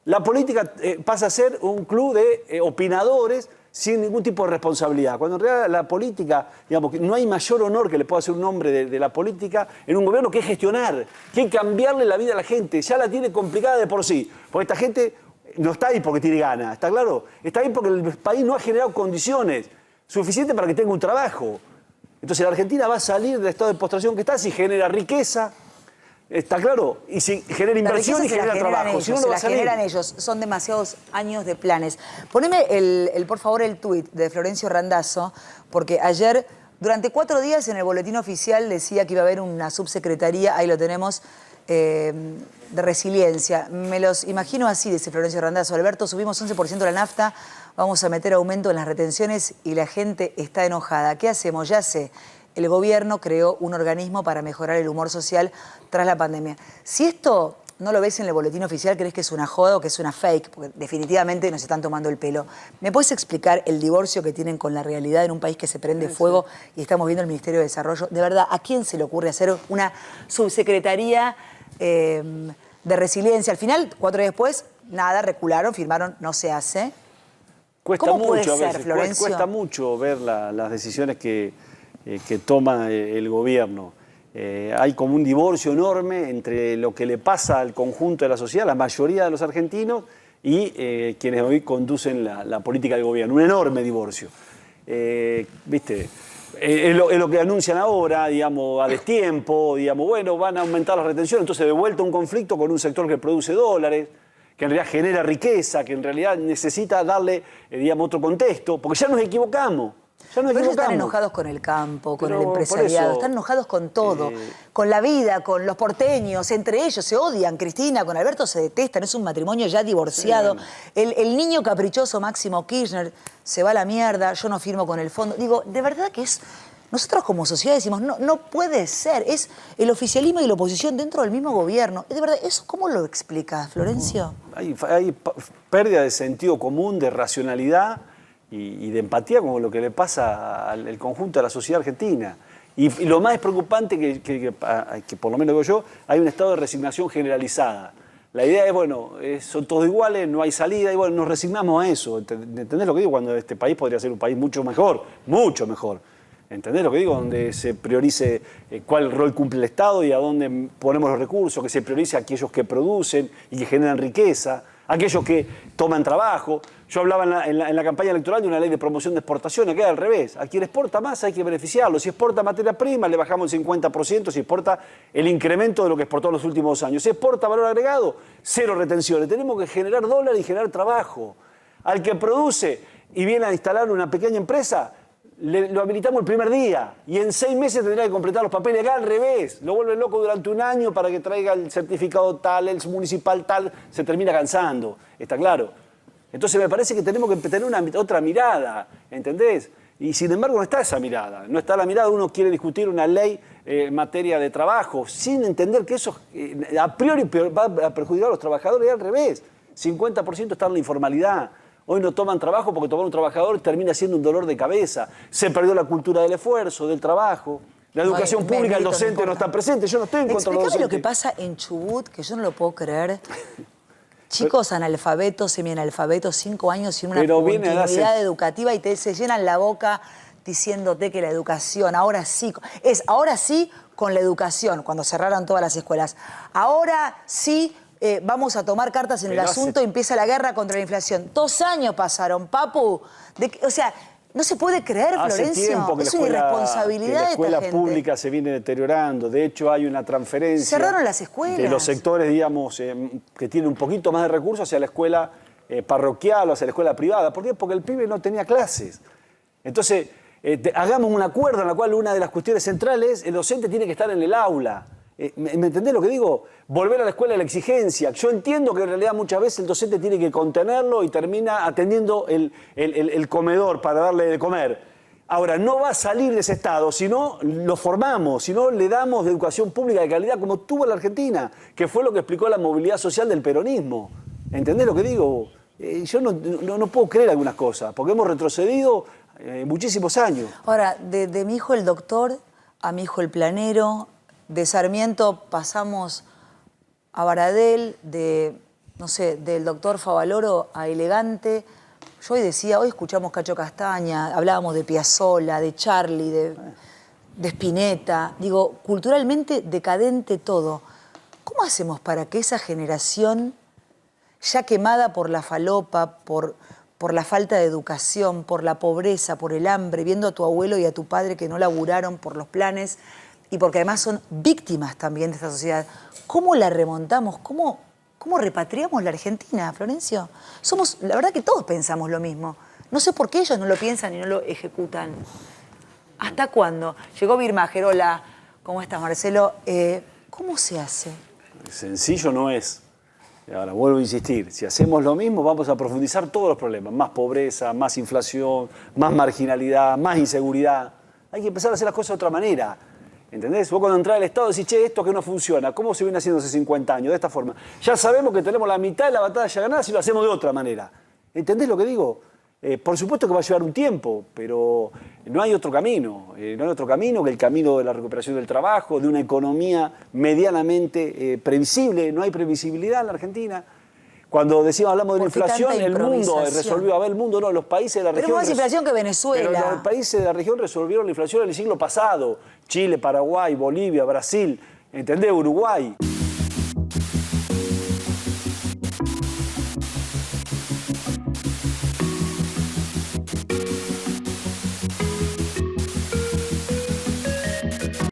La política pasa a ser un club de opinadores sin ningún tipo de responsabilidad. Cuando en realidad la política, digamos, que no hay mayor honor que le pueda hacer un hombre de la política en un gobierno que es gestionar, que hay que cambiarle la vida a la gente. Ya la tiene complicada de por sí. Porque esta gente no está ahí porque tiene ganas, ¿está claro? Está ahí porque el país no ha generado condiciones suficientes para que tenga un trabajo. Entonces la Argentina va a salir del estado de postración que está si genera riqueza. ¿Está claro? Y si genera inversión y genera trabajo. Ellos, si no, no se va la a salir. generan ellos. Son demasiados años de planes. Poneme, por favor, el tuit de Florencio Randazzo, porque ayer, durante 4 días, en el boletín oficial decía que iba a haber una subsecretaría, ahí lo tenemos, de resiliencia. Me los imagino así, dice Florencio Randazzo. Alberto, subimos 11% la nafta, vamos a meter aumento en las retenciones y la gente está enojada. ¿Qué hacemos? Ya sé. El gobierno creó un organismo para mejorar el humor social tras la pandemia. Si esto no lo ves en el boletín oficial, ¿crees que es una joda o que es una fake? Porque definitivamente nos están tomando el pelo. ¿Me puedes explicar el divorcio que tienen con la realidad en un país que se prende fuego y estamos viendo el Ministerio de Desarrollo? De verdad, ¿a quién se le ocurre hacer una subsecretaría de resiliencia? Al final, 4 días después, nada, recularon, firmaron, no se hace. Cuesta ¿Cómo mucho puede a ser, veces, Florencio? cuesta mucho ver las decisiones que toma el gobierno. Hay como un divorcio enorme entre lo que le pasa al conjunto de la sociedad, la mayoría de los argentinos, y quienes hoy conducen la política del gobierno. Un enorme divorcio. ¿Viste? Es lo que anuncian ahora, digamos, a destiempo, digamos, bueno, van a aumentar las retenciones, entonces de vuelta un conflicto con un sector que produce dólares, que en realidad genera riqueza, que en realidad necesita darle, digamos, otro contexto, porque ya nos equivocamos. Pero ellos están enojados con el campo, con el empresariado, están enojados con todo, con la vida, con los porteños, entre ellos se odian. Cristina con Alberto se detestan, es un matrimonio ya divorciado. El niño caprichoso Máximo Kirchner se va a la mierda, yo no firmo con el fondo. Digo, de verdad que es... Nosotros como sociedad decimos, no puede ser, es el oficialismo y la oposición dentro del mismo gobierno. De verdad, ¿eso cómo lo explicas, Florencio? Hay pérdida de sentido común, de racionalidad y de empatía con lo que le pasa al conjunto de la sociedad argentina. Y lo más preocupante que por lo menos veo yo, hay un estado de resignación generalizada. La idea es, bueno, son todos iguales, no hay salida, y bueno, nos resignamos a eso. ¿Entendés lo que digo? Cuando este país podría ser un país mucho mejor, mucho mejor. ¿Entendés lo que digo? Donde se priorice cuál rol cumple el Estado y a dónde ponemos los recursos, que se priorice a aquellos que producen y que generan riqueza, aquellos que toman trabajo. Yo hablaba en la campaña electoral de una ley de promoción de exportación, que queda al revés. A quien exporta más hay que beneficiarlo. Si exporta materia prima, le bajamos el 50%. Si exporta el incremento de lo que exportó en los últimos 2 años. Si exporta valor agregado, 0 retenciones. Tenemos que generar dólares y generar trabajo. Al que produce y viene a instalar una pequeña empresa, lo habilitamos el primer día y en 6 meses tendrá que completar los papeles. Acá al revés, lo vuelven loco durante 1 año para que traiga el certificado tal, el municipal tal, se termina cansando, ¿está claro? Entonces me parece que tenemos que tener otra mirada, ¿entendés? Y sin embargo no está esa mirada, no está la mirada, uno quiere discutir una ley en materia de trabajo sin entender que eso a priori va a perjudicar a los trabajadores y al revés, 50% está en la informalidad. Hoy no toman trabajo porque tomar un trabajador termina siendo un dolor de cabeza. Se perdió la cultura del esfuerzo, del trabajo. La educación pública, el docente no está presente. Yo no estoy en contra de los docentes. Explícame lo que pasa en Chubut, que yo no lo puedo creer. Chicos analfabetos, semianalfabetos, 5 años sin una continuidad educativa y se llenan la boca diciéndote que la educación, ahora sí con la educación, cuando cerraron todas las escuelas. Ahora sí... vamos a tomar cartas en el asunto y empieza la guerra contra la inflación. 2 años pasaron, papu. O sea, no se puede creer, Florencio. Hace tiempo que es una irresponsabilidad la escuela de esta gente. Pública se viene deteriorando. De hecho, hay una transferencia. Cerraron las escuelas. De los sectores, digamos, que tienen un poquito más de recursos hacia la escuela parroquial o hacia la escuela privada. ¿Por qué? Porque el pibe no tenía clases. Entonces, hagamos un acuerdo en el cual una de las cuestiones centrales, el docente tiene que estar en el aula. ¿Me entendés lo que digo? Volver a la escuela a la exigencia. Yo entiendo que en realidad muchas veces el docente tiene que contenerlo y termina atendiendo el comedor para darle de comer. Ahora, no va a salir de ese estado si no lo formamos, si no le damos educación pública de calidad como tuvo la Argentina, que fue lo que explicó la movilidad social del peronismo. ¿Entendés lo que digo? Yo no puedo creer algunas cosas, porque hemos retrocedido muchísimos años. Ahora, de mi hijo el doctor a mi hijo el planero, de Sarmiento pasamos a Baradel, no sé, del doctor Favaloro a Elegante. Yo hoy decía, hoy escuchamos Cacho Castaña, hablábamos de Piazzolla, de Charlie, de Spinetta. Digo, culturalmente decadente todo. ¿Cómo hacemos para que esa generación, ya quemada por la falopa, por la falta de educación, por la pobreza, por el hambre, viendo a tu abuelo y a tu padre que no laburaron por los planes y porque además son víctimas también de esta sociedad, ¿cómo la remontamos? ¿Cómo repatriamos la Argentina, Florencio? La verdad que todos pensamos lo mismo. No sé por qué ellos no lo piensan y no lo ejecutan. ¿Hasta cuándo? Llegó Birmacher, hola, ¿cómo estás, Marcelo? ¿Cómo se hace? Sencillo no es. Ahora, vuelvo a insistir, si hacemos lo mismo vamos a profundizar todos los problemas. Más pobreza, más inflación, más marginalidad, más inseguridad. Hay que empezar a hacer las cosas de otra manera. ¿Entendés? Vos cuando entrás al Estado decís, che, esto que no funciona, ¿cómo se viene haciendo hace 50 años? De esta forma. Ya sabemos que tenemos la mitad de la batalla ganada si lo hacemos de otra manera. ¿Entendés lo que digo? Por supuesto que va a llevar un tiempo, pero no hay otro camino. No hay otro camino que el camino de la recuperación del trabajo, de una economía medianamente previsible. No hay previsibilidad en la Argentina. Cuando hablamos de la inflación, el mundo resolvió. A ver, el mundo no, los países de la región. Pero más inflación que Venezuela. Pero los países de la región resolvieron la inflación en el siglo pasado. Chile, Paraguay, Bolivia, Brasil, ¿entendés? Uruguay.